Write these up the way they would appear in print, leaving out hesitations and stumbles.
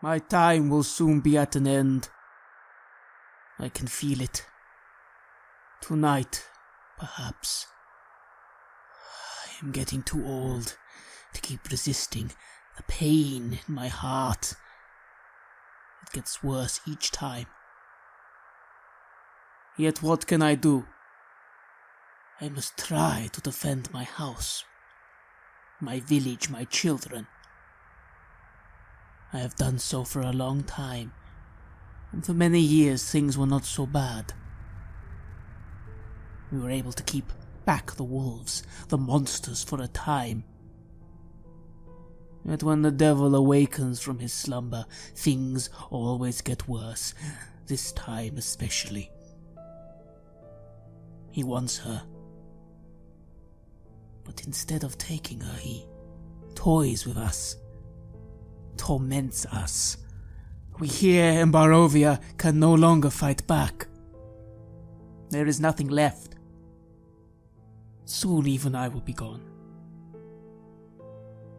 My time will soon be at an end. I can feel it. Tonight, perhaps. I am getting too old to keep resisting the pain in my heart. It gets worse each time. Yet what can I do? I must try to defend my house, my village, my children. I have done so for a long time, and for many years things were not so bad. We were able to keep back the wolves, the monsters for a time. Yet when the devil awakens from his slumber, things always get worse, this time especially. He wants her. But instead of taking her, he toys with us, torments us. We here in Barovia can no longer fight back. There is nothing left. Soon even I will be gone.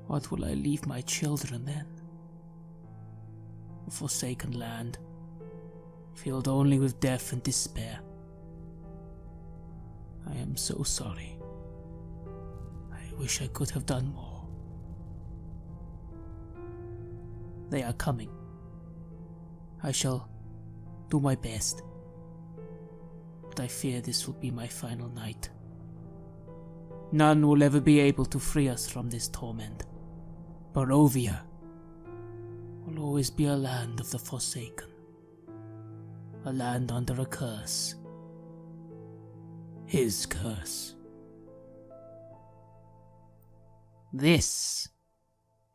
What will I leave my children then? A forsaken land, filled only with death and despair. I am so sorry. I wish I could have done more. They are coming. I shall do my best. But I fear this will be my final night. None will ever be able to free us from this torment. Barovia will always be a land of the Forsaken. A land under a curse. His curse. This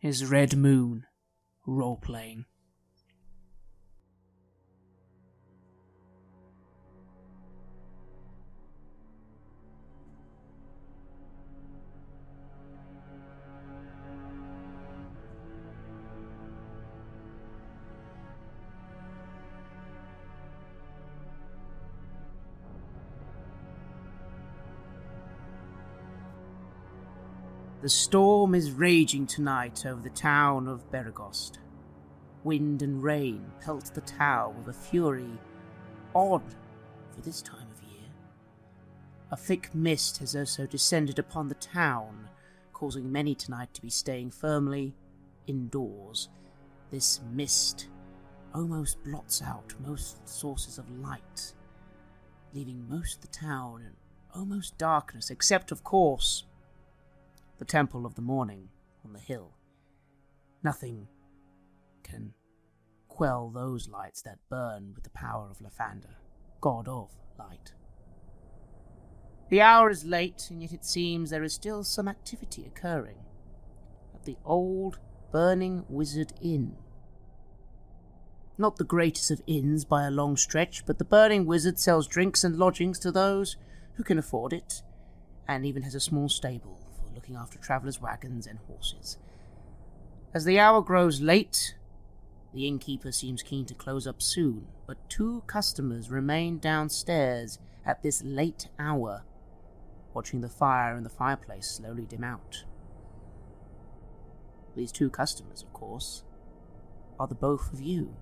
is Red Moon role-playing. The storm is raging tonight over the town of Beregost. Wind and rain pelt the tower with a fury odd for this time of year. A thick mist has also descended upon the town, causing many tonight to be staying firmly indoors. This mist almost blots out most sources of light, leaving most of the town in almost darkness, except, of course, the Temple of the Morning on the hill. Nothing can quell those lights that burn with the power of Lathander, god of light. The hour is late, and yet it seems there is still some activity occurring at the old Burning Wizard Inn. Not the greatest of inns by a long stretch, but the Burning Wizard sells drinks and lodgings to those who can afford it, and even has a small stable looking after travellers' wagons and horses. As the hour grows late, the innkeeper seems keen to close up soon, but 2 customers remain downstairs at this late hour, watching the fire in the fireplace slowly dim out. These 2 customers, of course, are the both of you.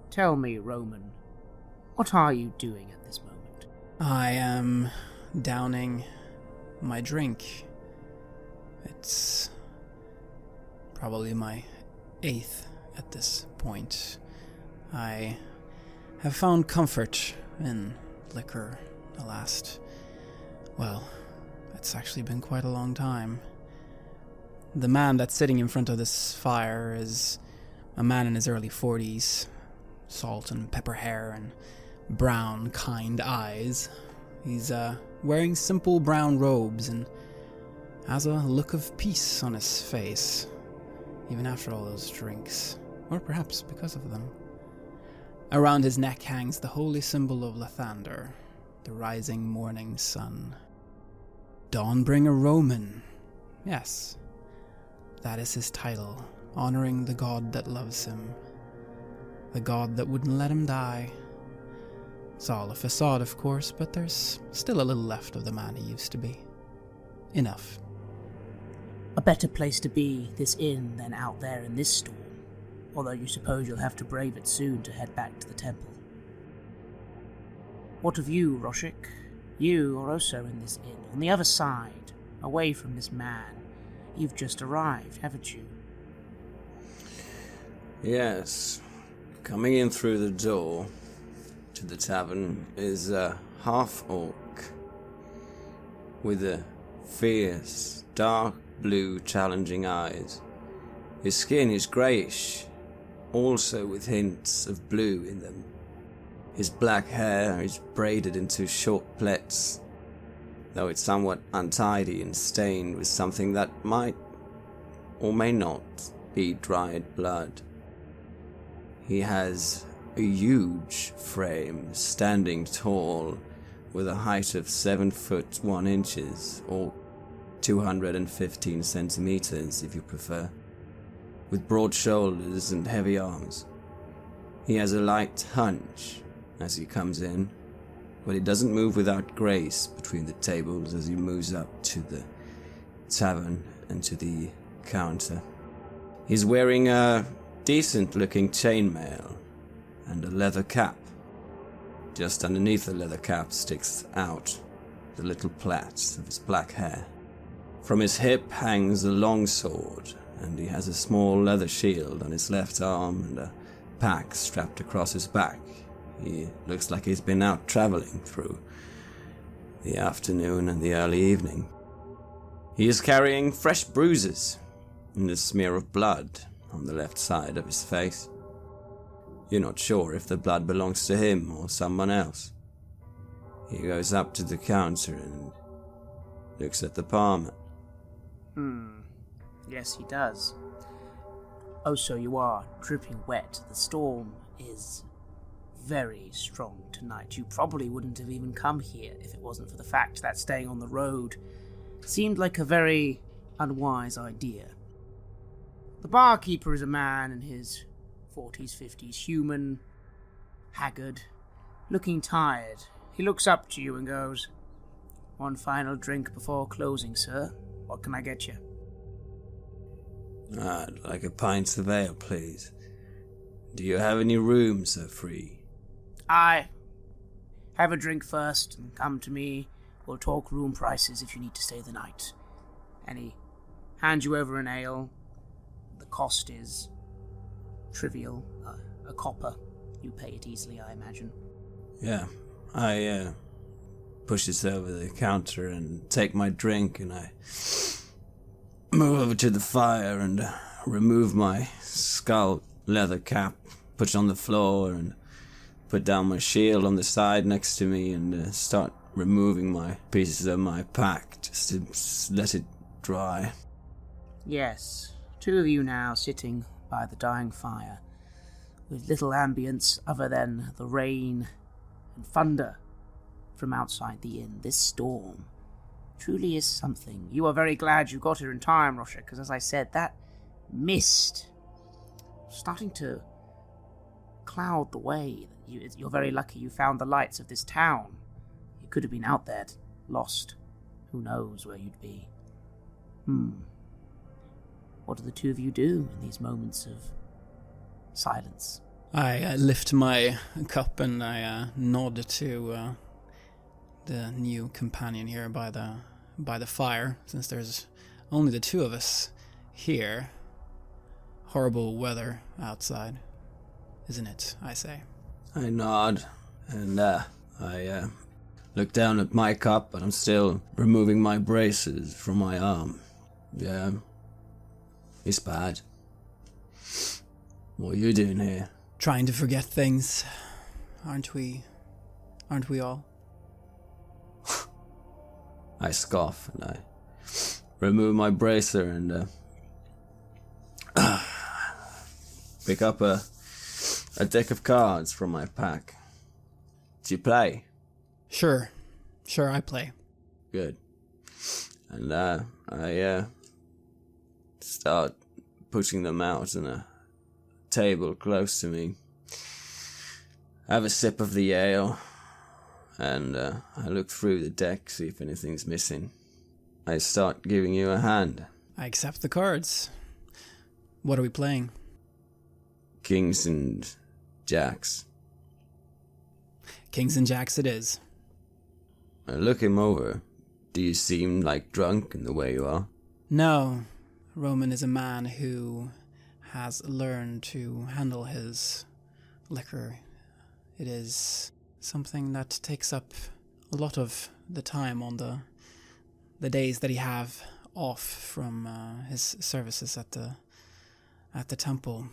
Tell me, Roman, what are you doing at this moment? I am downing my drink. It's probably my 8th at this point. I have found comfort in liquor the last, well, it's actually been quite a long time. The man that's sitting in front of this fire is a man in his early 40s, salt and pepper hair and brown, kind eyes. He's wearing simple brown robes and has a look of peace on his face, even after all those drinks, or perhaps because of them. Around his neck hangs the holy symbol of Lathander, the rising morning sun. Dawnbringer Roman. Yes, that is his title, honoring the god that loves him, the god that wouldn't let him die. It's all a facade, of course, but there's still a little left of the man he used to be. Enough. A better place to be, this inn, than out there in this storm. although you suppose you'll have to brave it soon to head back to the temple. What of you, Roshik? You are also in this inn, on the other side, away from this man. You've just arrived, haven't you? Yes. Coming in through the door to the tavern is a half-orc with a fierce, dark blue, challenging eyes. His skin is greyish, also with hints of blue in them. His black hair is braided into short plaits, though it's somewhat untidy and stained with something that might or may not be dried blood. He has a huge frame, standing tall, with a height of 7 foot 1 inches, or 215 centimeters if you prefer, with broad shoulders and heavy arms. He has a light hunch as he comes in, but he doesn't move without grace between the tables as he moves up to the tavern and to the counter. He's wearing a decent-looking chainmail and a leather cap. Just underneath the leather cap sticks out the little plaits of his black hair. From his hip hangs a long sword, and he has a small leather shield on his left arm and a pack strapped across his back. He looks like he's been out traveling through the afternoon and the early evening. He is carrying fresh bruises and a smear of blood on the left side of his face. You're not sure if the blood belongs to him or someone else. He goes up to the counter and looks at the palm. Yes, he does. Oh, so you are dripping wet. The storm is very strong tonight. You probably wouldn't have even come here if it wasn't for the fact that staying on the road seemed like a very unwise idea. The barkeeper is a man in his 40s, 50s, human, haggard, looking tired. He looks up to you and goes, "One final drink before closing, sir. What can I get you?" I'd like a pint of ale, please. Do you have any rooms free? Aye. Have a drink first and come to me. We'll talk room prices if you need to stay the night. And he hands you over an ale. The cost is trivial, a copper. You pay it easily, I imagine. Yeah, I push this over the counter and take my drink, and I move over to the fire and remove my skull leather cap, put it on the floor, and put down my shield on the side next to me, and start removing my pieces of my pack just to let it dry. Yes, two of you now sitting by the dying fire, with little ambience other than the rain and thunder from outside the inn. This storm truly is something. You are very glad you got here in time, Roshik, because as I said, that mist starting to cloud the way. You're very lucky you found the lights of this town. You could have been out there, lost. Who knows where you'd be. What do the two of you do in these moments of silence? I lift my cup and I nod to the new companion here by the fire, since there's only the two of us here. Horrible weather outside, isn't it? I say. I nod, and I look down at my cup, but I'm still removing my braces from my arm. Yeah, it's bad. What are you doing here? Trying to forget things, aren't we? Aren't we all? I scoff, and I remove my bracer and pick up a deck of cards from my pack. Do you play? Sure, I play. Good. And I start pushing them out on a table close to me. Have a sip of the ale, and I look through the deck, see if anything's missing. I start giving you a hand. I accept the cards. What are we playing? Kings and Jacks. Kings and Jacks it is. I look him over. Do you seem like drunk in the way you are? No, Roman is a man who has learned to handle his liquor. It is something that takes up a lot of the time on the days that he have off from his services at the temple.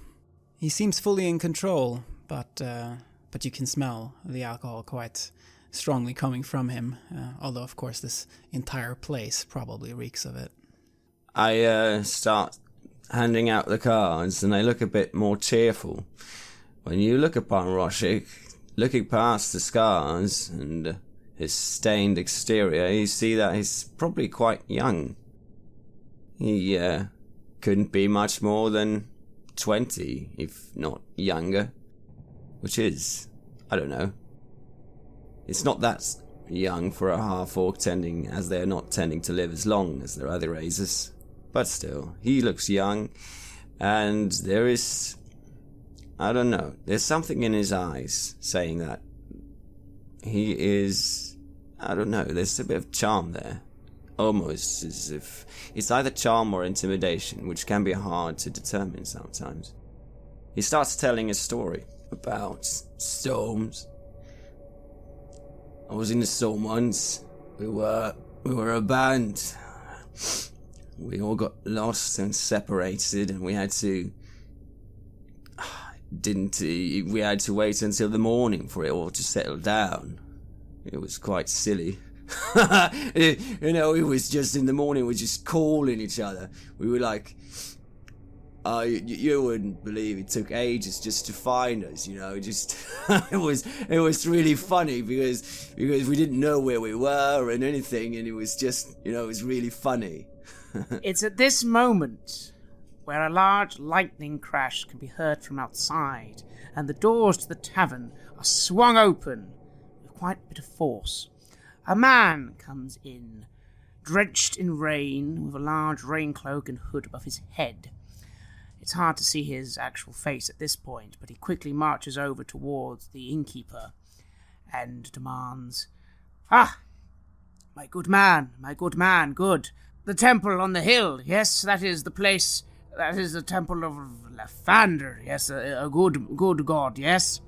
He seems fully in control, but you can smell the alcohol quite strongly coming from him, although of course this entire place probably reeks of it. I start handing out the cards, and I look a bit more cheerful. When you look upon Roshik, looking past the scars and his stained exterior, you see that he's probably quite young. He couldn't be much more than 20, if not younger. Which is, I don't know. It's not that young for a half-orc, as they're not tending to live as long as their other races. But still, he looks young, and there is, I don't know, there's something in his eyes saying that he is, I don't know, there's a bit of charm there. Almost as if it's either charm or intimidation, which can be hard to determine sometimes. He starts telling a story about storms. I was in the storm once. We were a band. We all got lost and separated, and we had to wait until the morning for it all to settle down. It was quite silly. It was just in the morning, we're just calling each other. We were like, you wouldn't believe it took ages just to find us, just, it was really funny because we didn't know where we were and anything, and it was just, it was really funny. It's at this moment where a large lightning crash can be heard from outside, and the doors to the tavern are swung open with quite a bit of force. A man comes in, drenched in rain, with a large rain cloak and hood above his head. It's hard to see his actual face at this point, but he quickly marches over towards the innkeeper and demands, my good man, good. The temple on the hill, yes, that is the place, that is the temple of Lathander, yes, a good god, yes.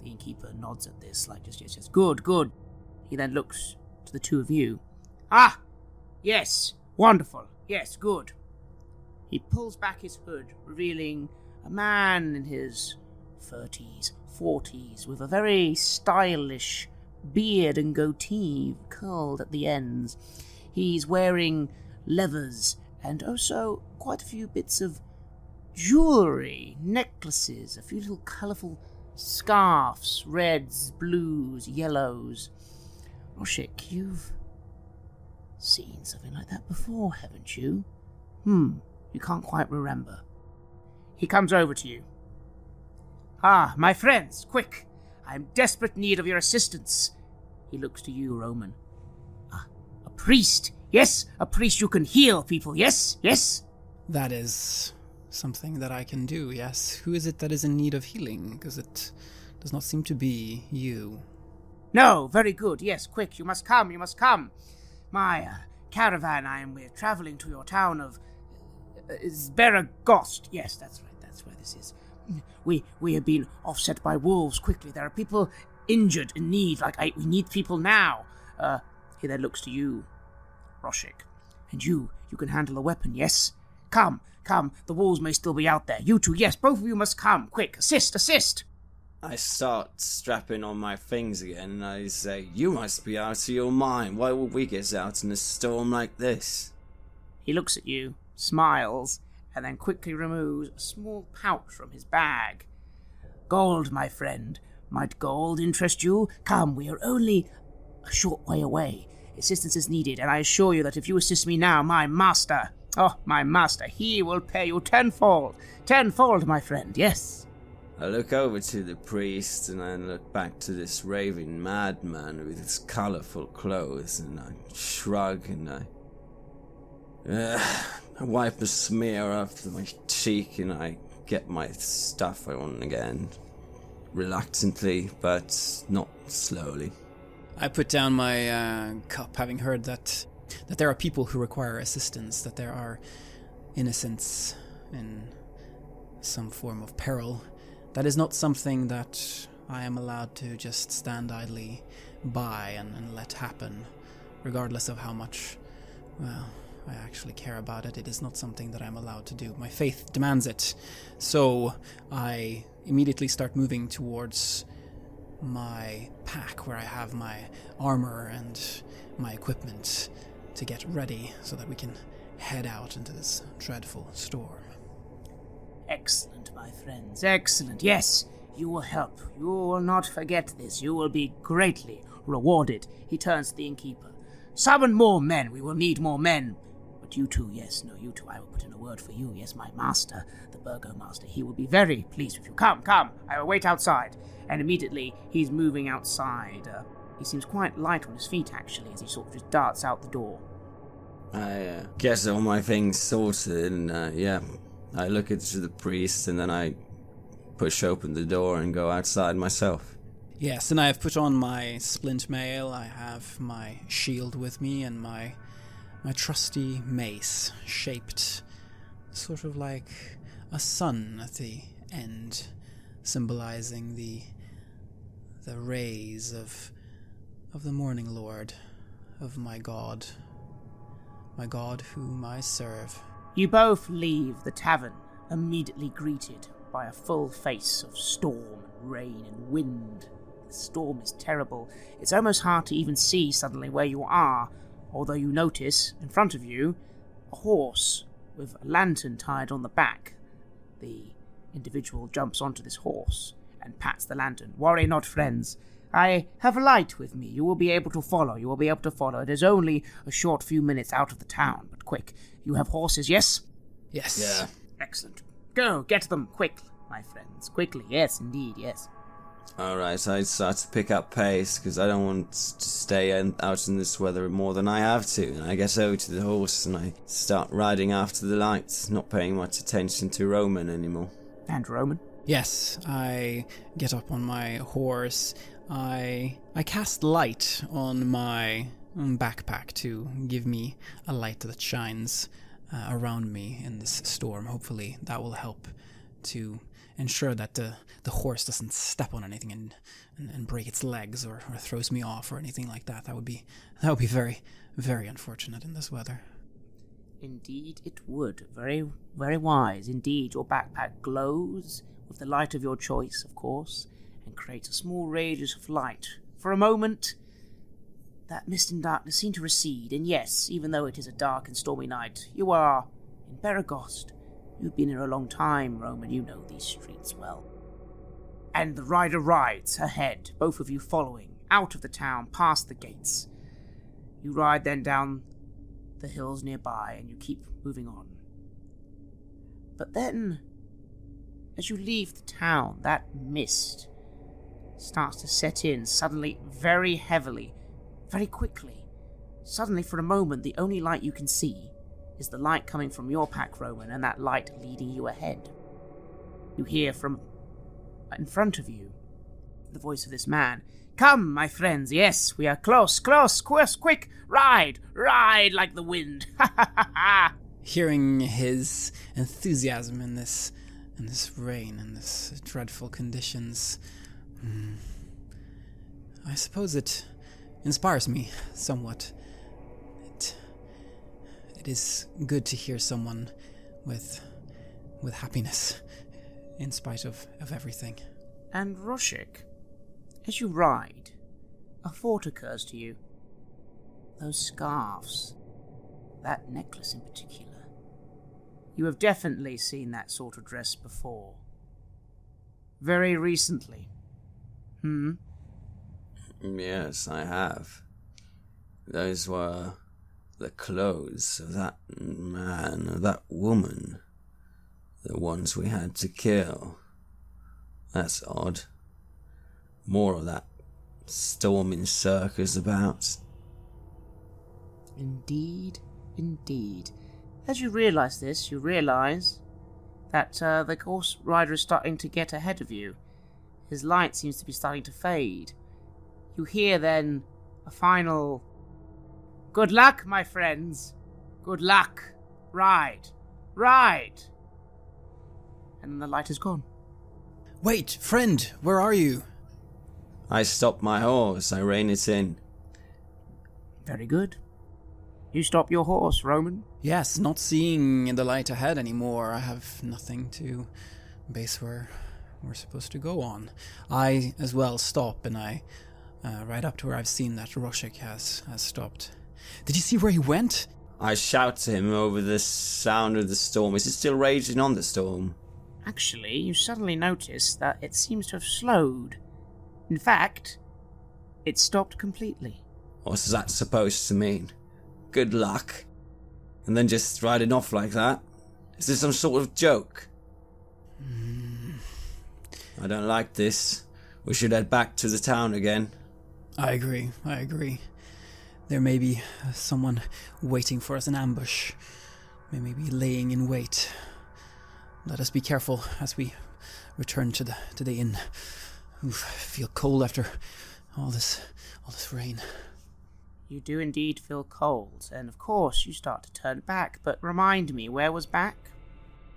The innkeeper nods at this, like, yes, good. He then looks to the two of you. Yes, wonderful, yes, good. He pulls back his hood, revealing a man in his 30s, 40s, with a very stylish beard and goatee curled at the ends. He's wearing leathers and also quite a few bits of jewellery, necklaces, a few little colourful scarves, reds, blues, yellows. Roshik, you've seen something like that before, haven't you? You can't quite remember. He comes over to you. My friends, quick! I'm in desperate need of your assistance. He looks to you, Roman. A priest! Yes, a priest who can heal people, yes? That is something that I can do, yes. Who is it that is in need of healing? Because it does not seem to be you. No, very good, yes, quick, you must come. My caravan, we're travelling to your town of Beregost. Yes, that's right, that's where this is. We have been offset by wolves, quickly. There are people injured, in need, we need people now. He then looks to you, Roshik. And you can handle a weapon, yes? Come, the wolves may still be out there. You two, yes, both of you must come, quick, assist. I start strapping on my things again, and I say, you must be out of your mind. Why would we get out in a storm like this? He looks at you, smiles, and then quickly removes a small pouch from his bag. Gold, my friend. Might gold interest you? Come, we are only a short way away. Assistance is needed, and I assure you that if you assist me now, my master, he will pay you tenfold, my friend, yes. I look over to the priest, and I look back to this raving madman with his colourful clothes, and I shrug, and I wipe the smear off my cheek and I get my stuff on again. Reluctantly, but not slowly. I put down my cup, having heard that there are people who require assistance, that there are innocents in some form of peril. That is not something that I am allowed to just stand idly by and let happen, regardless of how much, well, I actually care about it. It is not something that I'm allowed to do. My faith demands it. So I immediately start moving towards my pack, where I have my armor and my equipment to get ready so that we can head out into this dreadful storm. Excellent, my friends, excellent. Yes, you will help. You will not forget this. You will be greatly rewarded. He turns to the innkeeper. Summon more men. We will need more men. But you two, yes, no, you two, I will put in a word for you. Yes, my master, the burgomaster, he will be very pleased with you. Come, I will wait outside. And immediately, he's moving outside. He seems quite light on his feet, actually, as he sort of just darts out the door. I get all my things sorted, and I look at the priest, and then I push open the door and go outside myself. Yes, and I have put on my splint mail, I have my shield with me, and my trusty mace, shaped sort of like a sun at the end, symbolizing the rays of the morning lord, of my god whom I serve. You both leave the tavern, immediately greeted by a full face of storm and rain and wind. The storm is terrible. It's almost hard to even see suddenly where you are, although you notice, in front of you, a horse with a lantern tied on the back. The individual jumps onto this horse and pats the lantern. Worry not, friends. I have a light with me. You will be able to follow. It is only a short few minutes out of the town, but quick. You have horses, yes? Yes. Yeah. Excellent. Go, get them, quick, my friends. Quickly, yes, indeed, yes. Alright, I start to pick up pace, because I don't want to stay out in this weather more than I have to. And I get over to the horse and I start riding after the lights, not paying much attention to Roman anymore. And Roman? Yes, I get up on my horse. I cast light on my backpack to give me a light that shines around me in this storm. Hopefully that will help to ensure that the horse doesn't step on anything and break its legs or throws me off or anything like that. That would be very, very unfortunate in this weather. Indeed it would. Very, very wise. Indeed, your backpack glows with the light of your choice, of course, and creates a small radius of light. For a moment, that mist and darkness seem to recede, and yes, even though it is a dark and stormy night, you are in Beregost. You've been here a long time, Roman. You know these streets well. And the rider rides ahead, both of you following, out of the town, past the gates. You ride then down the hills nearby, and you keep moving on. But then, as you leave the town, that mist starts to set in suddenly, very heavily, very quickly. Suddenly, for a moment, the only light you can see is the light coming from your pack, Roman, and that light leading you ahead. You hear from in front of you the voice of this man. Come, my friends, yes, we are close, quick, ride like the wind. Ha ha ha ha. Hearing his enthusiasm in this rain and this dreadful conditions, I suppose it inspires me somewhat. It is good to hear someone with happiness in spite of everything. And Roshik, as you ride, a thought occurs to you. Those scarves, that necklace in particular. You have definitely seen that sort of dress before. Very recently. Yes, I have. Those were the clothes of that man, of that woman. The ones we had to kill. That's odd. More of that storming circus about. Indeed. As you realise this, you realise that the horse rider is starting to get ahead of you. His light seems to be starting to fade. You hear then a final, "Good luck, my friends. Good luck. Ride. Ride." And then the light is gone. Wait, friend, where are you? I stop my horse, I rein it in. Very good. You stop your horse, Roman. Yes, not seeing the light ahead anymore. I have nothing to base where we're supposed to go on. I as well stop, and I ride up to where I've seen that Roshik has stopped. Did you see where he went? I shout to him over the sound of the storm. Is it still raging on the storm? Actually, you suddenly notice that it seems to have slowed. In fact, it stopped completely. What's that supposed to mean? Good luck. And then just riding off like that? Is this some sort of joke? I don't like this. We should head back to the town again. I agree. There may be someone waiting for us in ambush. They may be laying in wait. Let us be careful as we return to the inn. Oof, I feel cold after all this rain. You do indeed feel cold, and of course you start to turn back, but remind me, where was back?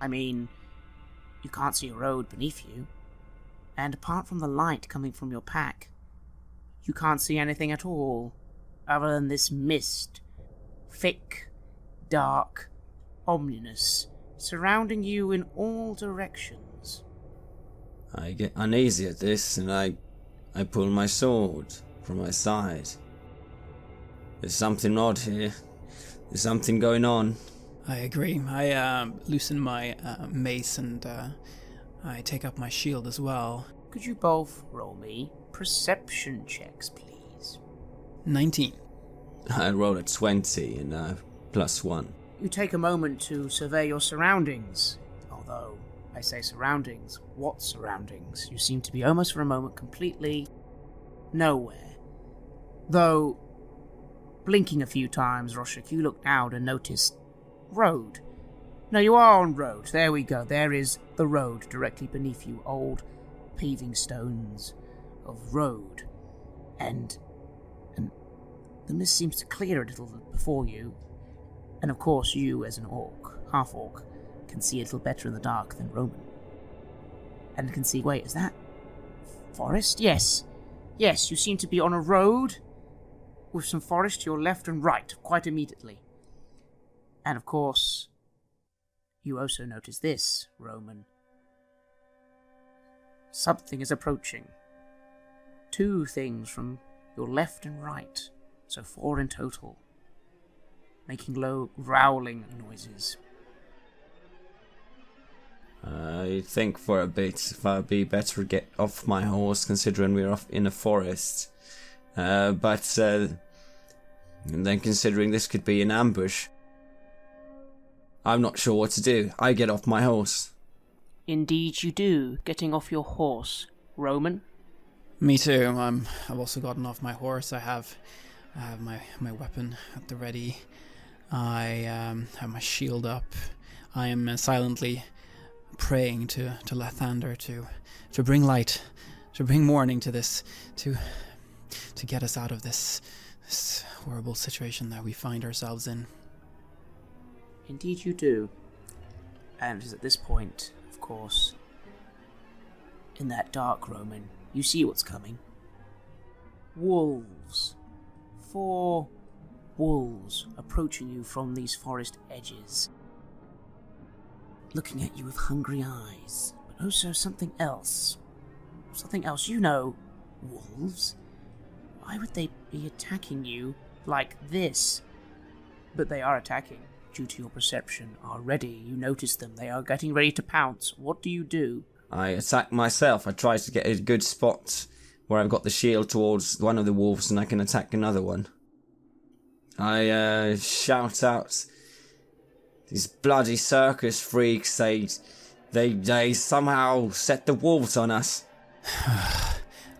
I mean, you can't see a road beneath you, and apart from the light coming from your pack, you can't see anything at all, other than this mist, thick, dark, ominous, surrounding you in all directions. I get uneasy at this, and I pull my sword from my side. There's something odd here. There's something going on. I agree. I loosen my mace and I take up my shield as well. Could you both roll me perception checks, please? 19. I roll a 20 and +1. You take a moment to survey your surroundings. Although, I say surroundings, what surroundings? You seem to be almost for a moment completely nowhere. Though, blinking a few times, Roshik, you look down and notice road. No, you are on road. There we go. There is the road directly beneath you. Old paving stones of road. And the mist seems to clear a little before you. And of course, you, as an orc, half-orc, can see a little better in the dark than Roman. And can see, wait, is that forest? Yes. Yes, you seem to be on a road with some forest to your left and right, quite immediately. And of course, you also notice this, Roman. Something is approaching. 2 things from your left and right, so 4 in total, making low, growling noises. I think for a bit if I'd be better to get off my horse, considering we're off in a forest. But then considering this could be an ambush, I'm not sure what to do. I get off my horse. Indeed you do, getting off your horse. Roman? Me too. I've also gotten off my horse. I have my weapon at the ready. I have my shield up. I am silently praying to Lathander to bring light, to bring morning to this, to get us out of this horrible situation that we find ourselves in. Indeed you do. And it is at this point, of course, in that dark, Roman, you see what's coming. Wolves. 4 wolves approaching you from these forest edges, looking at you with hungry eyes, but also something else. Something else. You know, wolves. Why would they be attacking you like this? But they are attacking. Due to your perception already, you notice them. They are getting ready to pounce. What do you do? I attack myself. I try to get a good spot where I've got the shield towards one of the wolves and I can attack another one. I shout out, these bloody circus freaks, they somehow set the wolves on us.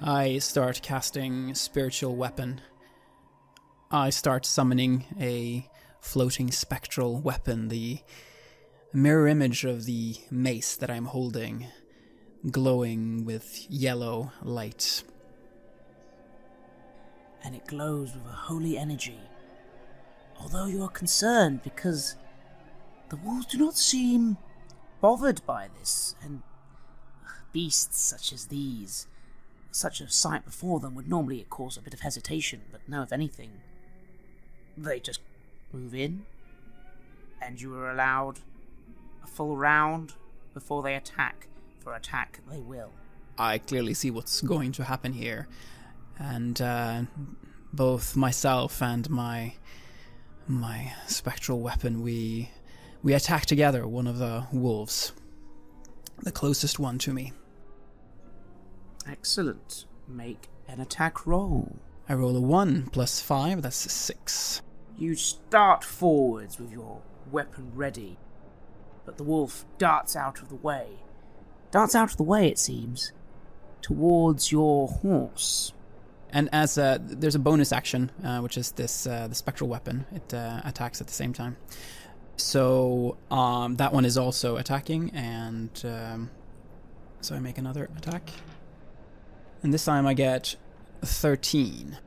I start casting spiritual weapon. I start summoning a floating spectral weapon, the mirror image of the mace that I'm holding, glowing with yellow light. And it glows with a holy energy. Although you are concerned because the wolves do not seem bothered by this, and beasts such as these, such a sight before them would normally cause a bit of hesitation, but now, if anything, they just move in, and you are allowed a full round before they attack. For attack, they will. I clearly see what's going to happen here, and both myself and my spectral weapon, we attack together one of the wolves, the closest one to me. Excellent. Make an attack roll. I roll a 1 plus 5, that's a 6. You start forwards with your weapon ready, but the wolf darts out of the way. Darts out of the way, it seems, towards your horse. And as there's a bonus action, which is this the spectral weapon. It attacks at the same time. So that one is also attacking, and so I make another attack. And this time I get 13.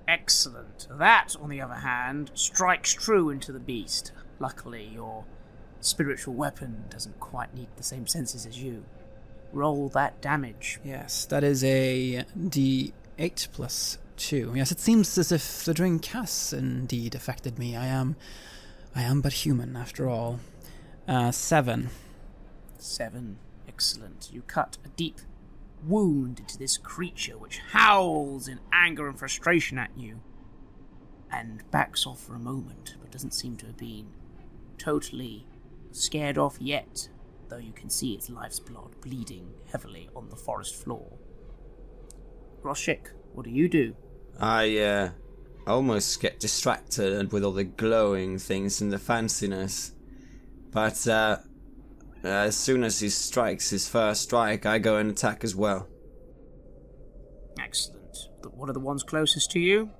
Excellent. That, on the other hand, strikes true into the beast. Luckily, your spiritual weapon doesn't quite need the same senses as you. Roll that damage. Yes, that is a D8 plus 2. Yes, it seems as if the drink has indeed affected me. I am but human, after all. 7. 7. Excellent. You cut a deep wound into this creature, which howls in anger and frustration at you, and backs off for a moment, but doesn't seem to have been totally scared off yet, though you can see its life's blood bleeding heavily on the forest floor. Roshik, what do you do? I almost get distracted with all the glowing things and the fanciness, but as soon as he strikes his first strike, I go and attack as well. Excellent. What are the ones closest to you?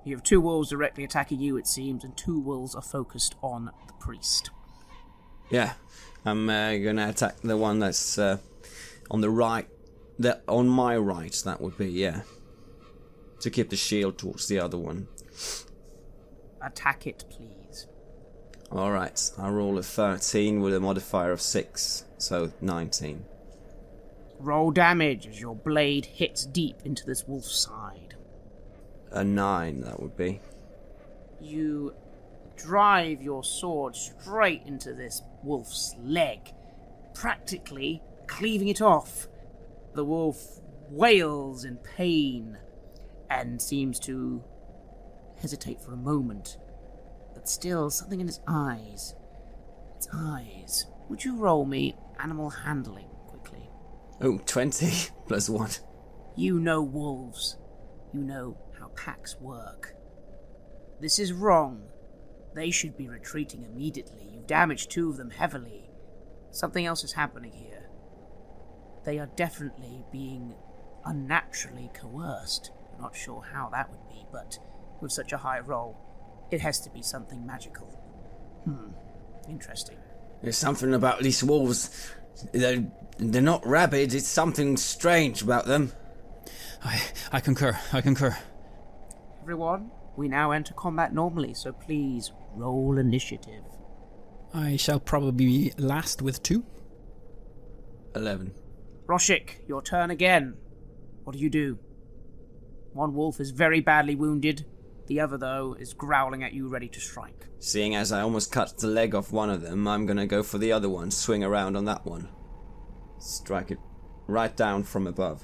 You have 2 wolves directly attacking you, it seems, and 2 wolves are focused on the priest. Yeah, I'm gonna attack the one that's on the right. On my right, that would be, yeah. To keep the shield towards the other one. Attack it, please. Alright, I roll a 13 with a modifier of 6, so 19. Roll damage as your blade hits deep into this wolf's side. A 9, that would be. You drive your sword straight into this wolf's leg, practically cleaving it off. The wolf wails in pain and seems to hesitate for a moment, but still something in its eyes. Its eyes. Would you roll me animal handling quickly? Oh, 20 plus 1. You know wolves. You know how packs work. This is wrong. They should be retreating immediately. You've damaged 2 of them heavily. Something else is happening here. They are definitely being unnaturally coerced. I'm not sure how that would be, but with such a high roll, it has to be something magical. Interesting. There's something about these wolves. They're not rabid. It's something strange about them. I concur. Everyone, we now enter combat normally, so please roll initiative. I shall probably be last with 2. 11. Roshik, your turn again. What do you do? One wolf is very badly wounded. The other, though, is growling at you, ready to strike. Seeing as I almost cut the leg off one of them, I'm gonna go for the other one, swing around on that one. Strike it right down from above.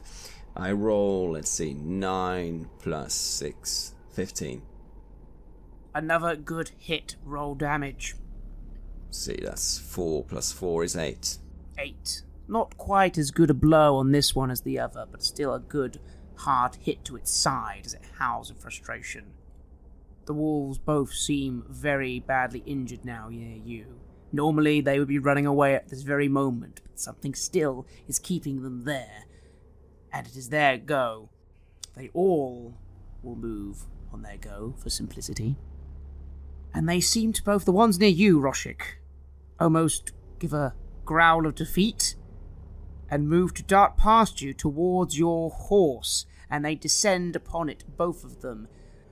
I roll, let's see, 9 plus 6, 15. Another good hit. Roll damage. See, that's 4 plus 4 is 8. 8. Not quite as good a blow on this one as the other, but still a good, hard hit to its side as it howls in frustration. The wolves both seem very badly injured now near you. Normally they would be running away at this very moment, but something still is keeping them there. And it is their go. They all will move on their go, for simplicity. And they seem to both, the ones near you, Roshik, almost give a growl of defeat and move to dart past you towards your horse, and they descend upon it, both of them.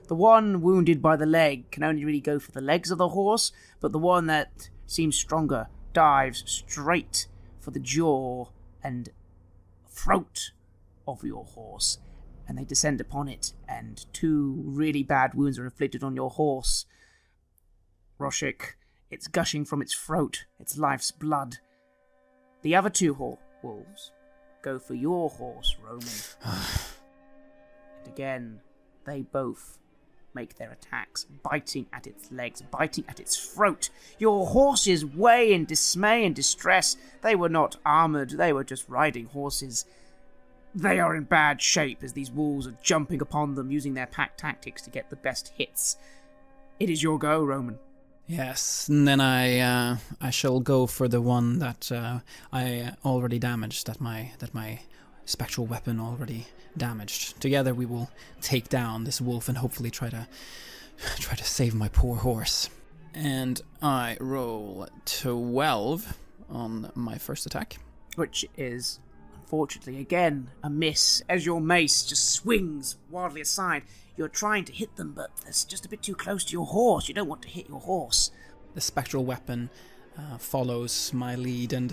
The one wounded by the leg can only really go for the legs of the horse, but the one that seems stronger dives straight for the jaw and throat of your horse, and they descend upon it, and 2 really bad wounds are inflicted on your horse. Roshik, it's gushing from its throat, its life's blood. The other 2 wolves go for your horse, Roman. And again, they both make their attacks, biting at its legs, biting at its throat. Your horses weigh in dismay and distress. They were not armoured, they were just riding horses. They are in bad shape as these wolves are jumping upon them, using their pack tactics to get the best hits. It is your go, Roman. Yes, and then I shall go for the one that I already damaged, that my spectral weapon already damaged. Together we will take down this wolf and hopefully try to save my poor horse. And I roll 12 on my first attack, which is, unfortunately, again a miss as your mace just swings wildly aside. You're trying to hit them, but it's just a bit too close to your horse. You don't want to hit your horse. The spectral weapon follows my lead, and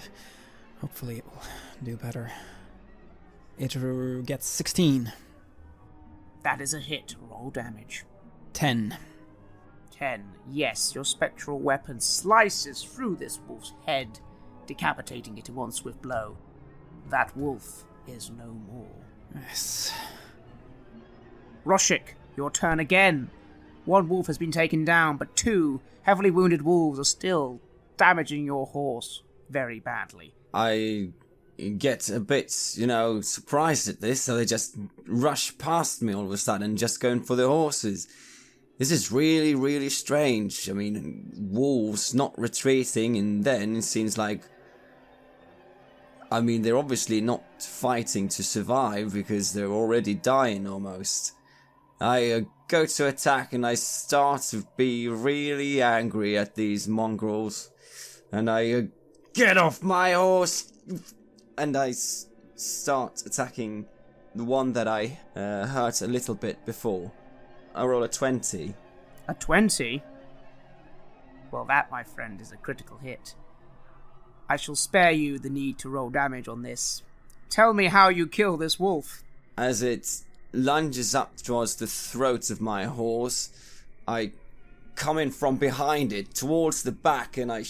hopefully it will do better. It gets 16. That is a hit. Roll damage. 10. 10. Yes, your spectral weapon slices through this wolf's head, decapitating it in one swift blow. That wolf is no more. Yes. Roshik, your turn again. 1 wolf has been taken down, but 2 heavily wounded wolves are still damaging your horse very badly. I get a bit, surprised at this, so they just rush past me all of a sudden, just going for the horses. This is really, really strange. I mean, wolves not retreating, and then it seems like... they're obviously not fighting to survive, because they're already dying almost. I go to attack, and I start to be really angry at these mongrels. And I get off my horse! And I start attacking the one that I hurt a little bit before. I roll a 20. A 20? Well, that, my friend, is a critical hit. I shall spare you the need to roll damage on this. Tell me how you kill this wolf. As it lunges up towards the throat of my horse, I come in from behind it, towards the back, and I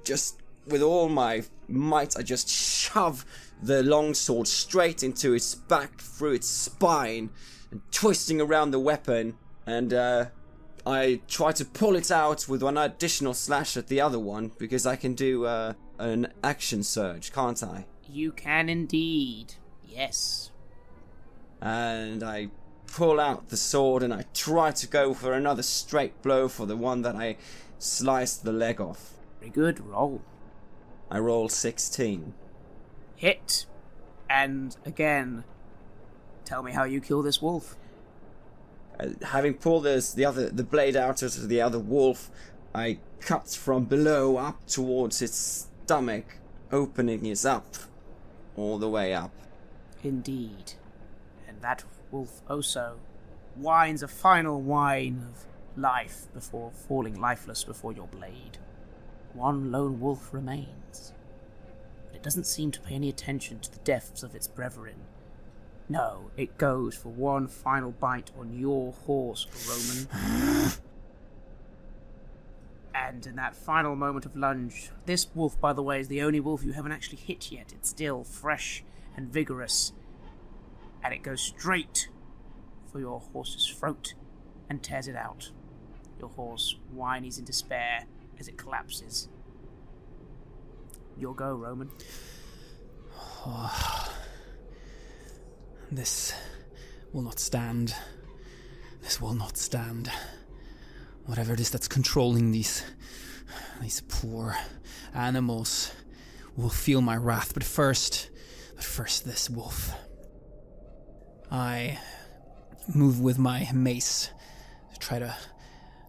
just, with all my might, I just shove the longsword straight into its back, through its spine, and twisting around the weapon, and I try to pull it out with one additional slash at the other one, because I can do an action surge, can't I? You can indeed, yes. And I pull out the sword and I try to go for another straight blow for the one that I sliced the leg off. Very good, roll. I roll 16. Hit. And again, tell me how you kill this wolf. Having pulled the blade out of the other wolf, I cut from below up towards its stomach, opening it up all the way up. Indeed. And that wolf also whines a final whine of life before falling lifeless before your blade. 1 lone wolf remains. But it doesn't seem to pay any attention to the deaths of its brethren. No, it goes for 1 final bite on your horse, Roman. And in that final moment of lunge, this wolf, by the way, is the only wolf you haven't actually hit yet. It's still fresh and vigorous. And it goes straight for your horse's throat and tears it out. Your horse whines in despair as it collapses. Your go, Roman. Oh, this will not stand. This will not stand. Whatever it is that's controlling these poor animals will feel my wrath. But first this wolf. I move with my mace to try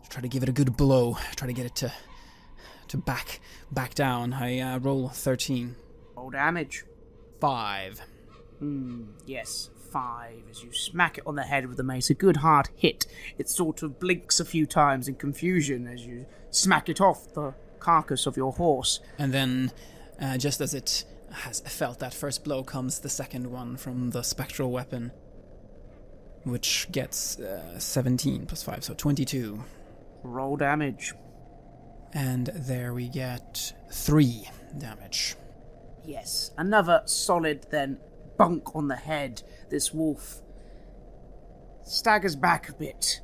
try to give it a good blow. Try to get it to back down. I roll 13. Roll damage. 5. Yes, 5. As you smack it on the head with the mace, a good hard hit. It sort of blinks a few times in confusion as you smack it off the carcass of your horse. And then, just as it has felt that first blow, comes the second one from the spectral weapon, which gets 17 plus 5, so 22. Roll damage. And there we get 3 damage. Yes, another solid then bunk on the head. This wolf staggers back a bit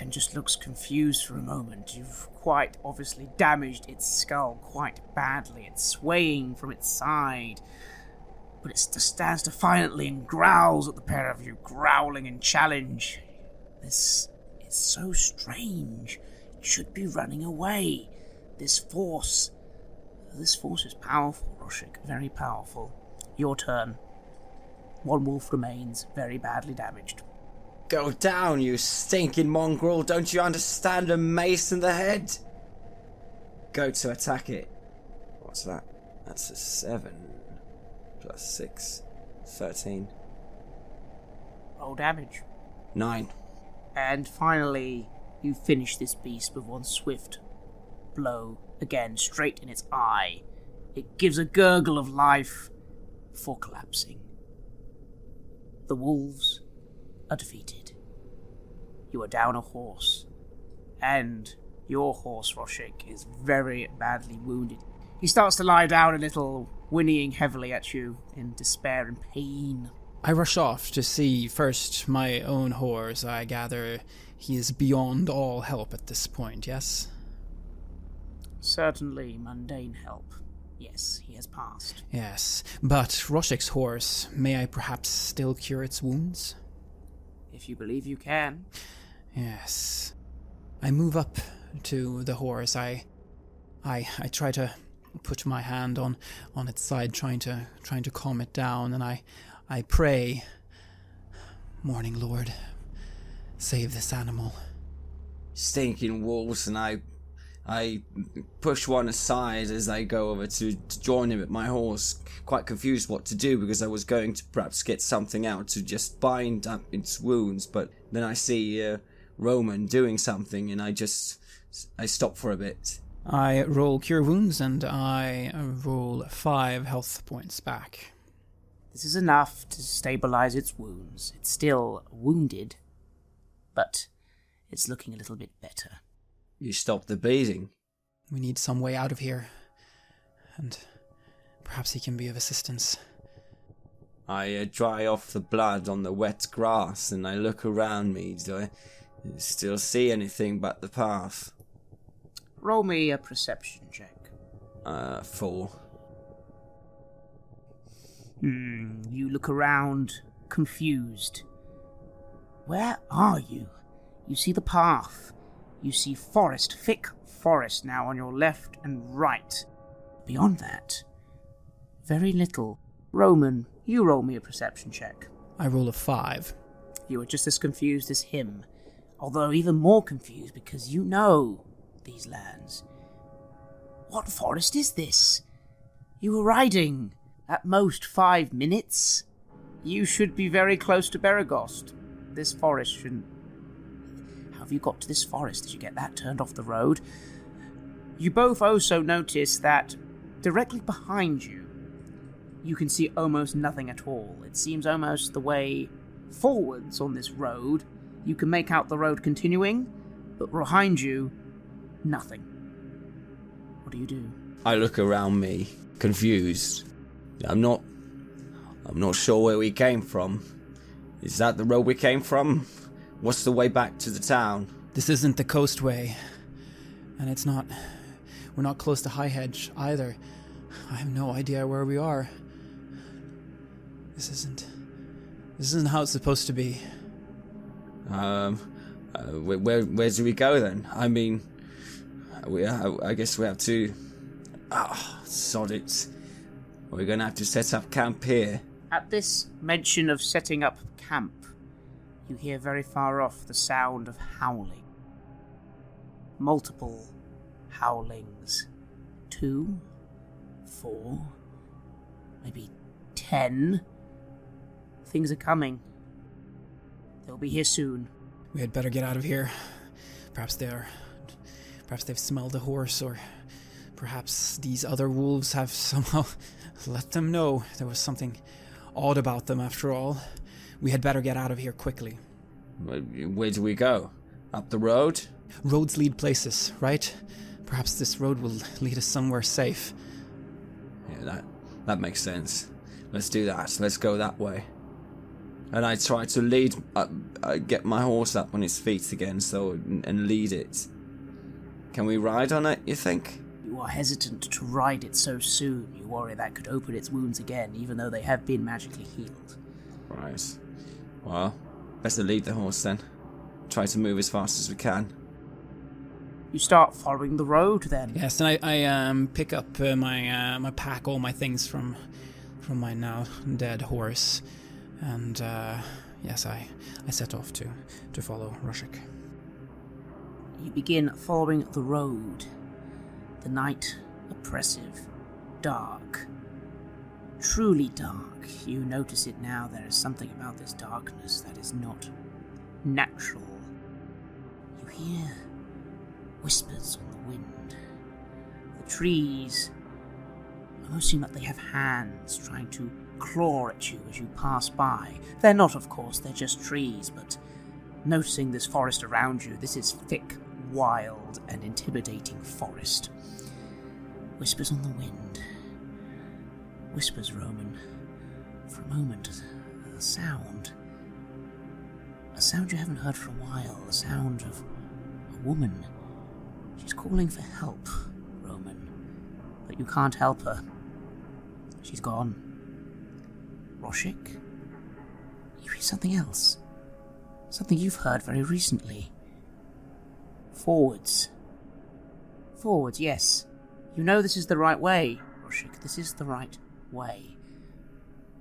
and just looks confused for a moment. You've quite obviously damaged its skull quite badly. It's swaying from its side, but it stands defiantly and growls at the pair of you, growling in challenge. This is so strange. It should be running away. This force is powerful, Roshik, very powerful. Your turn. One wolf remains, very badly damaged. Go down, you stinking mongrel. Don't you understand a mace in the head? Go to attack it. What's that? That's a 7. Plus 6. 13. Roll damage. 9. And finally, you finish this beast with one swift blow, again, straight in its eye. It gives a gurgle of life before collapsing. The wolves are defeated. You are down a horse, and your horse, Roshik, is very badly wounded. He starts to lie down a little, whinnying heavily at you in despair and pain. I rush off to see first my own horse. I gather he is beyond all help at this point, yes? Certainly mundane help. Yes, he has passed. Yes, but Roshik's horse, may I perhaps still cure its wounds? If you believe you can. Yes. I move up to the horse. I try to put my hand on its side, trying to calm it down, and I pray, Morning Lord, save this animal. Stinking wolves, and I push one aside as I go over to join him at my horse, quite confused what to do because I was going to perhaps get something out to just bind up its wounds, but then I see Roman doing something and I stop for a bit. I roll cure wounds and I roll 5 health points back. This is enough to stabilize its wounds. It's still wounded, but it's looking a little bit better. You stop the bleeding. We need some way out of here, and perhaps he can be of assistance. I dry off the blood on the wet grass and I look around me. Do I still see anything but the path? Roll me a perception check. 4. You look around, confused. Where are you? You see the path. You see forest, thick forest now on your left and right. Beyond that, very little. Roman, you roll me a perception check. I roll a 5. You are just as confused as him, although even more confused because you know these lands. What forest is this? You were riding at most 5 minutes. You should be very close to Beregost. This forest shouldn't... How have you got to this forest? Did you get that turned off the road? You both also notice that directly behind you, you can see almost nothing at all. It seems almost the way forwards on this road. You can make out the road continuing, but behind you, nothing. What do you do? I look around me, confused. I'm not sure where we came from. Is that the road we came from? What's the way back to the town? This isn't the coastway, and we're not close to High Hedge either. I have no idea where we are. This isn't how it's supposed to be. Where do we go then? I mean, I guess we have to... sod it. We're gonna have to set up camp here. At this mention of setting up camp, you hear very far off the sound of howling. multiple howlings. 2, 4, maybe 10. Things are coming. They'll be here soon. We had better get out of here. Perhaps they've smelled a horse, or perhaps these other wolves have somehow let them know there was something odd about them after all. We had better get out of here quickly. Where do we go? Up the road? Roads lead places, right? Perhaps this road will lead us somewhere safe. Yeah, that makes sense. Let's do that. Let's go that way. And I try to get my horse up on its feet again, and lead it. Can we ride on it, you think? You are hesitant to ride it so soon. You worry that could open its wounds again, even though they have been magically healed. Right. Well, best to lead the horse then. Try to move as fast as we can. You start following the road then? Yes, and I pick up my pack, all my things from my now dead horse, and yes, I set off to follow Roshik. You begin following the road. The night, oppressive, dark, truly dark. You notice it now. There is something about this darkness that is not natural. You hear whispers on the wind. The trees almost seem like they have hands trying to claw at you as you pass by. They're not, of course, they're just trees, but noticing this forest around you, this is thick, wild, and intimidating forest. Whispers on the wind. Whispers, Roman. For a moment, a sound. A sound you haven't heard for a while. The sound of a woman. She's calling for help, Roman. But you can't help her. She's gone. Roshik? You hear something else. Something you've heard very recently. Forwards. Forwards, yes. You know this is the right way, Roshik. This is the right way.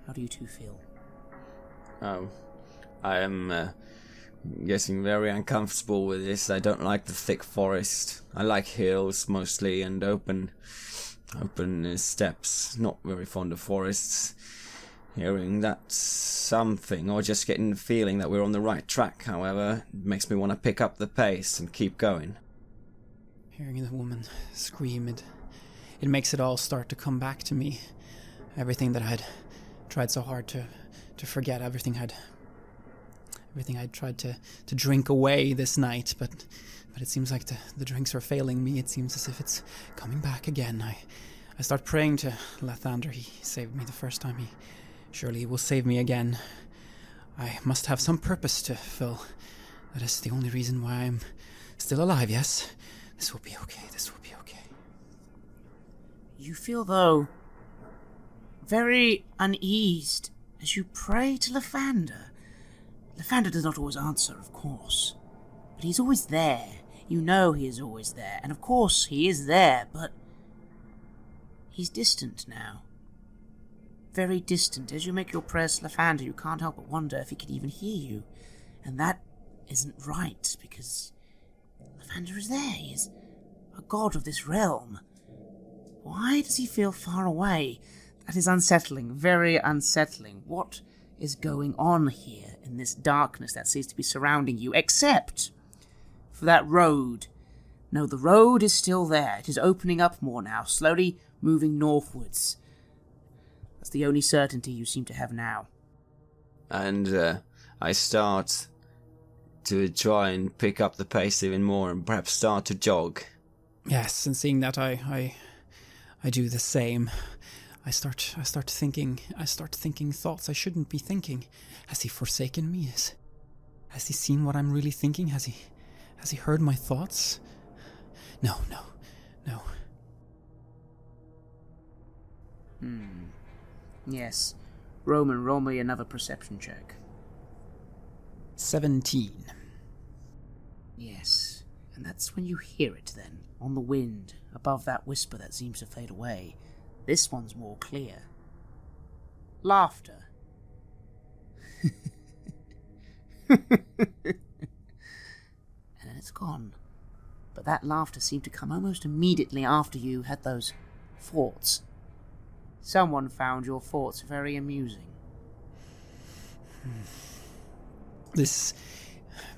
How do you two feel? I am getting very uncomfortable with this. I don't like the thick forest. I like hills mostly and open steppes. Not very fond of forests. Hearing that something, or just getting the feeling that we're on the right track, however, makes me want to pick up the pace and keep going. Hearing the woman scream, it makes it all start to come back to me. Everything that I'd tried so hard to forget, everything I'd tried to drink away this night, but it seems like the drinks are failing me. It seems as if it's coming back again. I start praying to Lathander. He saved me the first time. Surely he will save me again. I must have some purpose to fill. That is the only reason why I'm still alive, yes? This will be okay. This will be okay. You feel, though, very uneased as you pray to Lathander. Lathander does not always answer, of course, but he's always there. You know he is always there, and of course he is there, but he's distant now. Very distant. As you make your prayers to Lathander, you can't help but wonder if he can even hear you, and that isn't right, because Lathander is there. He is a god of this realm. Why does he feel far away? That is unsettling, very unsettling. What is going on here in this darkness that seems to be surrounding you, except for that road? No, the road is still there. It is opening up more now, slowly moving northwards. That's the only certainty you seem to have now. And I start to try and pick up the pace even more and perhaps start to jog. Yes, and seeing that I do the same. I start thinking thoughts I shouldn't be thinking. Has he forsaken me? Has he seen what I'm really thinking? Has he heard my thoughts? No. Yes. Roman, roll me another perception check. 17. Yes. And that's when you hear it then, on the wind, above that whisper that seems to fade away. This one's more clear. Laughter. And then it's gone. but that laughter seemed to come almost immediately after you had those thoughts. Someone found your thoughts very amusing. This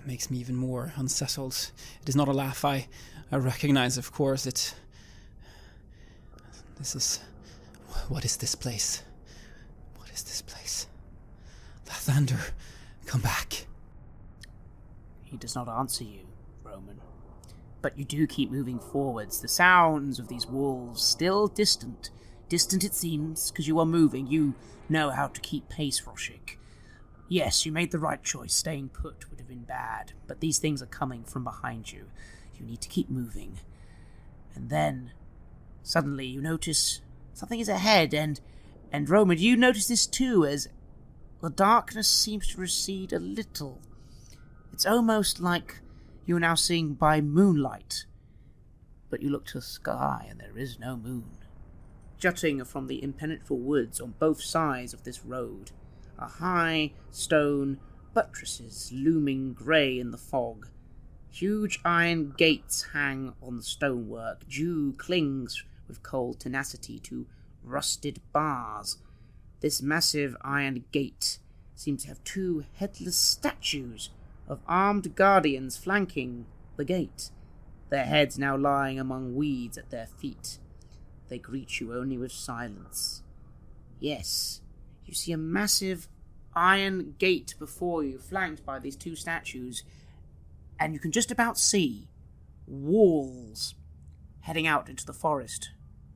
makes me even more unsettled. It is not a laugh I recognize, of course. What is this place? What is this place? Lathander, come back. He does not answer you, Roman. But you do keep moving forwards. The sounds of these wolves still distant. Distant it seems, because you are moving. You know how to keep pace, Roshik. Yes, you made the right choice. Staying put would have been bad, but these things are coming from behind you. You need to keep moving. And then, suddenly you notice something is ahead, and Roman, you notice this too, as the darkness seems to recede a little. It's almost like you are now seeing by moonlight. But you look to the sky, and there is no moon. Jutting from the impenetrable woods on both sides of this road are high stone buttresses looming grey in the fog. Huge iron gates hang on the stonework. Dew clings with cold tenacity to rusted bars. This massive iron gate seems to have two headless statues of armed guardians flanking the gate, their heads now lying among weeds at their feet. They greet you only with silence. Yes, you see a massive iron gate before you, flanked by these two statues, and you can just about see walls heading out into the forest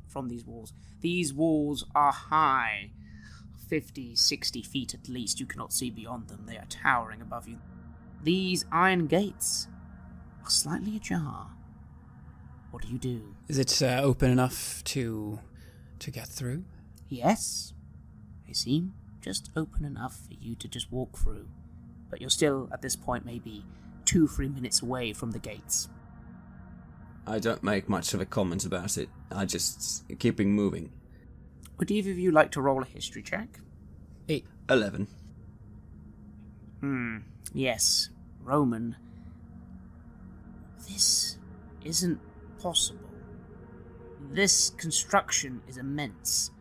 from these walls. These walls are high, 50, 60 feet at least. You cannot see beyond them. They are towering above you. These iron gates are slightly ajar. What do you do? Is it open enough to get through? Yes. They seem just open enough for you to just walk through. But you're still, at this point, maybe 2-3 minutes away from the gates. I don't make much of a comment about it. I just keeping moving. Would either of you like to roll a history check? 11. Yes. Roman. This isn't possible. This construction is immense.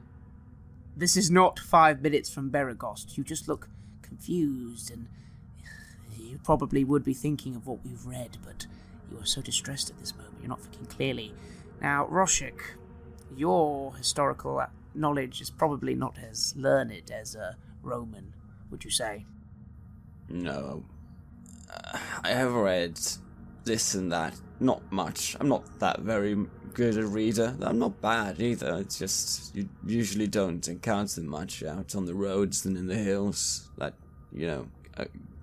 This is not 5 minutes from Beregost. You just look confused, and you probably would be thinking of what we've read, but you are so distressed at this moment. You're not thinking clearly. Now, Roshik, your historical knowledge is probably not as learned as a Roman, would you say? No. I have read this and that. Not much. I'm not that very good a reader. I'm not bad either. It's just, you usually don't encounter much out on the roads and in the hills. That,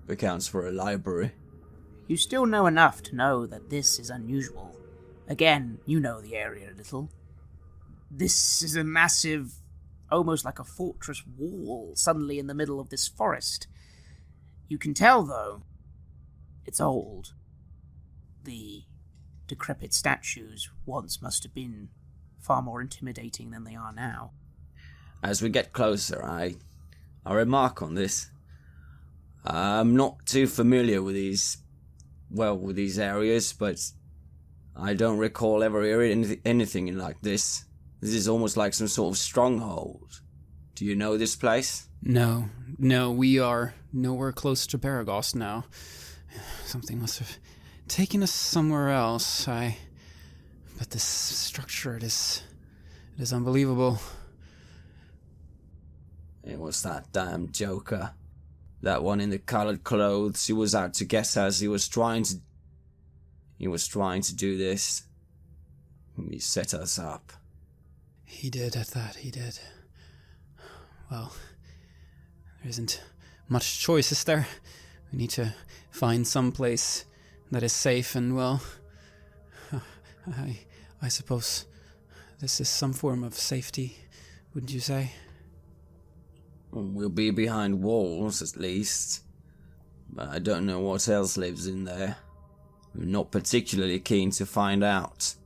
accounts for a library. You still know enough to know that this is unusual. Again, you know the area a little. This is a massive, almost like a fortress wall, suddenly in the middle of this forest. You can tell, though, it's old. The decrepit statues once must have been far more intimidating than they are now. As we get closer, I remark on this. I'm not too familiar with these areas, but I don't recall ever hearing anything like this. This is almost like some sort of stronghold. Do you know this place? No, we are nowhere close to Beregost now. Something must have taken us somewhere else. But this structure, it is unbelievable. It was that damn joker. That one in the colored clothes. He was out to get us. He was trying to do this. He set us up. He did at that, he did. Well, there isn't much choice, is there? We need to find some place that is safe and, well, I suppose this is some form of safety, wouldn't you say? We'll be behind walls, at least. But I don't know what else lives in there. I'm not particularly keen to find out.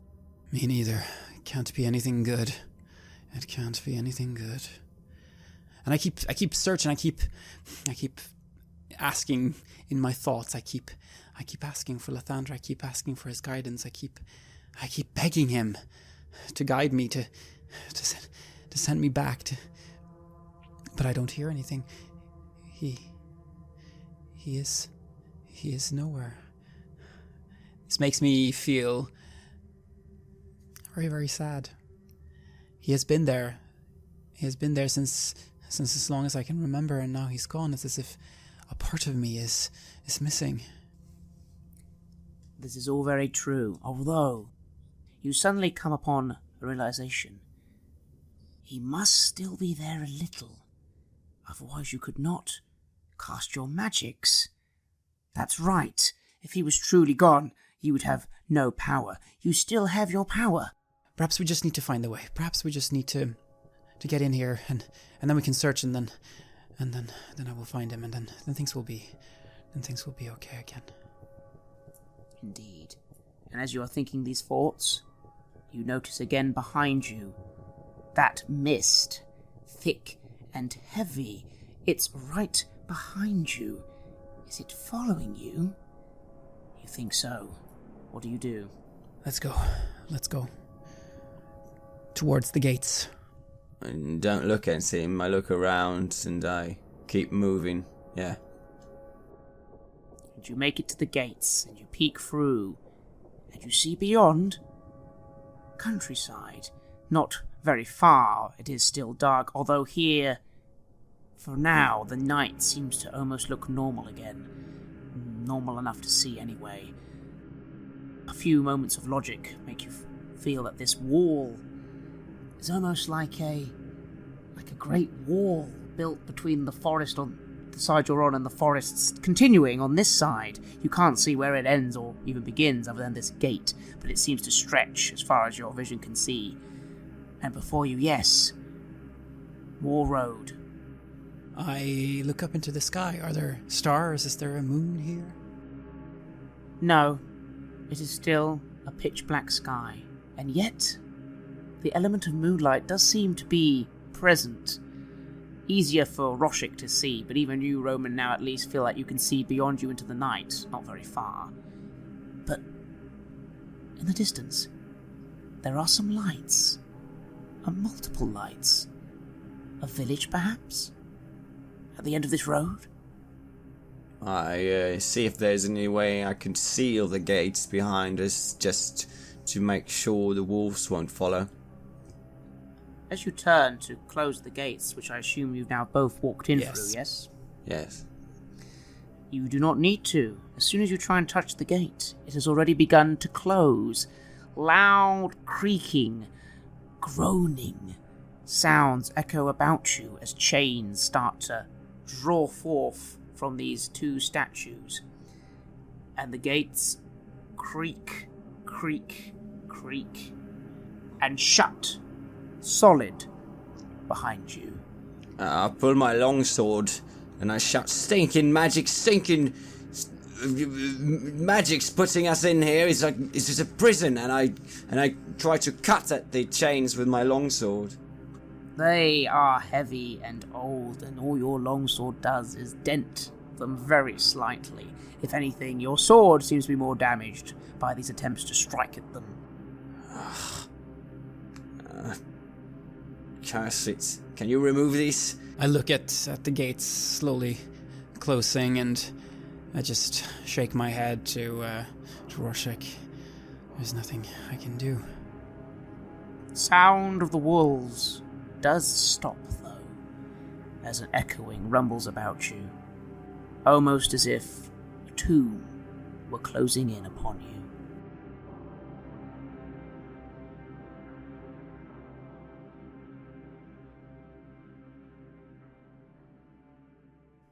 Me neither. It can't be anything good. It can't be anything good. And I keep searching. I keep asking in my thoughts. I keep asking for Lathandra. I keep asking for his guidance. I keep begging him to guide me, to send me back. But I don't hear anything. He is nowhere. This makes me feel very, very sad. He has been there. He has been there since as long as I can remember, and now he's gone. It's as if a part of me is missing. This is all very true, although you suddenly come upon a realization. He must still be there a little, otherwise you could not cast your magics. That's right. If he was truly gone, you would have no power. You still have your power. Perhaps we just need to find the way. Perhaps we just need to get in here, and then we can search, and then I will find him, and then things will be okay again. Indeed. And as you are thinking these thoughts, you notice again behind you that mist, thick and heavy. It's right behind you. Is it following you? You think so. What do you do? Let's go. Towards the gates. I don't look at him, I look around and I keep moving, yeah. And you make it to the gates, and you peek through, and you see beyond countryside. Not very far, it is still dark, although here, for now, the night seems to almost look normal again. Normal enough to see anyway. A few moments of logic make you feel that this wall is almost like a great wall built between the forest on the side you're on and the forests continuing on this side. You can't see where it ends or even begins other than this gate, but it seems to stretch as far as your vision can see. And before you, yes, more road. I look up into the sky. Are there stars? Is there a moon here? No, it is still a pitch-black sky, and yet the element of moonlight does seem to be present. Easier for Roshik to see, but even you, Roman, now at least feel like you can see beyond you into the night, not very far. But in the distance, there are some lights, multiple lights. A village, perhaps? At the end of this road? I see if there's any way I can seal the gates behind us, just to make sure the wolves won't follow. As you turn to close the gates, which I assume you've now both walked in through, yes? Yes. You do not need to. As soon as you try and touch the gate, it has already begun to close. Loud creaking, groaning sounds echo about you as chains start to draw forth from these two statues. And the gates creak, creak, creak, and shut solid behind you. I pull my longsword and I shout, stinking magic's putting us in here. It's just a prison, and I try to cut at the chains with my longsword. They are heavy and old, and all your longsword does is dent them very slightly. If anything, your sword seems to be more damaged by these attempts to strike at them. Curse it. Can you remove these? I look at the gates slowly closing, and I just shake my head to Roshik. There's nothing I can do. Sound of the wolves does stop, though, as an echoing rumbles about you, almost as if a tomb were closing in upon you.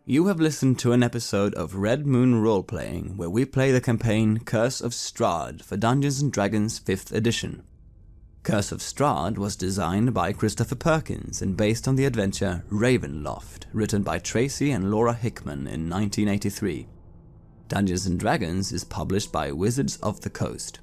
You have listened to an episode of Red Moon Roleplaying, where we play the campaign Curse of Strahd for Dungeons & Dragons 5th edition. Curse of Strahd was designed by Christopher Perkins and based on the adventure Ravenloft, written by Tracy and Laura Hickman in 1983. Dungeons & Dragons is published by Wizards of the Coast.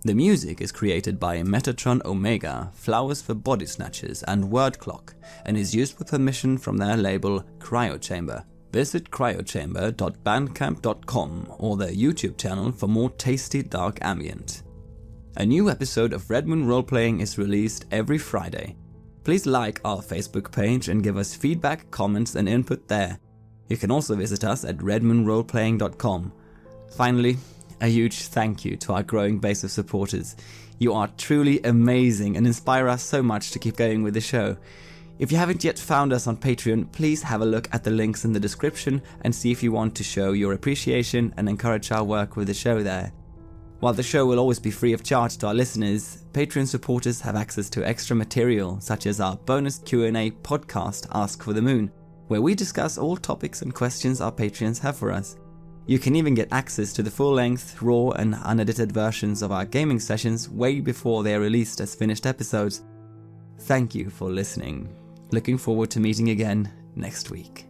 The music is created by Metatron Omega, Flowers for Body Snatchers, and Word Clock, and is used with permission from their label Cryochamber. visit cryochamber.bandcamp.com or their YouTube channel for more tasty dark ambient. A new episode of Red Moon Roleplaying is released every Friday. Please like our Facebook page and give us feedback, comments and input there. You can also visit us at redmoonroleplaying.com. Finally, a huge thank you to our growing base of supporters. You are truly amazing and inspire us so much to keep going with the show. If you haven't yet found us on Patreon, please have a look at the links in the description and see if you want to show your appreciation and encourage our work with the show there. While the show will always be free of charge to our listeners, Patreon supporters have access to extra material such as our bonus Q&A podcast Ask for the Moon, where we discuss all topics and questions our Patreons have for us. You can even get access to the full-length, raw and unedited versions of our gaming sessions way before they are released as finished episodes. Thank you for listening. Looking forward to meeting again next week.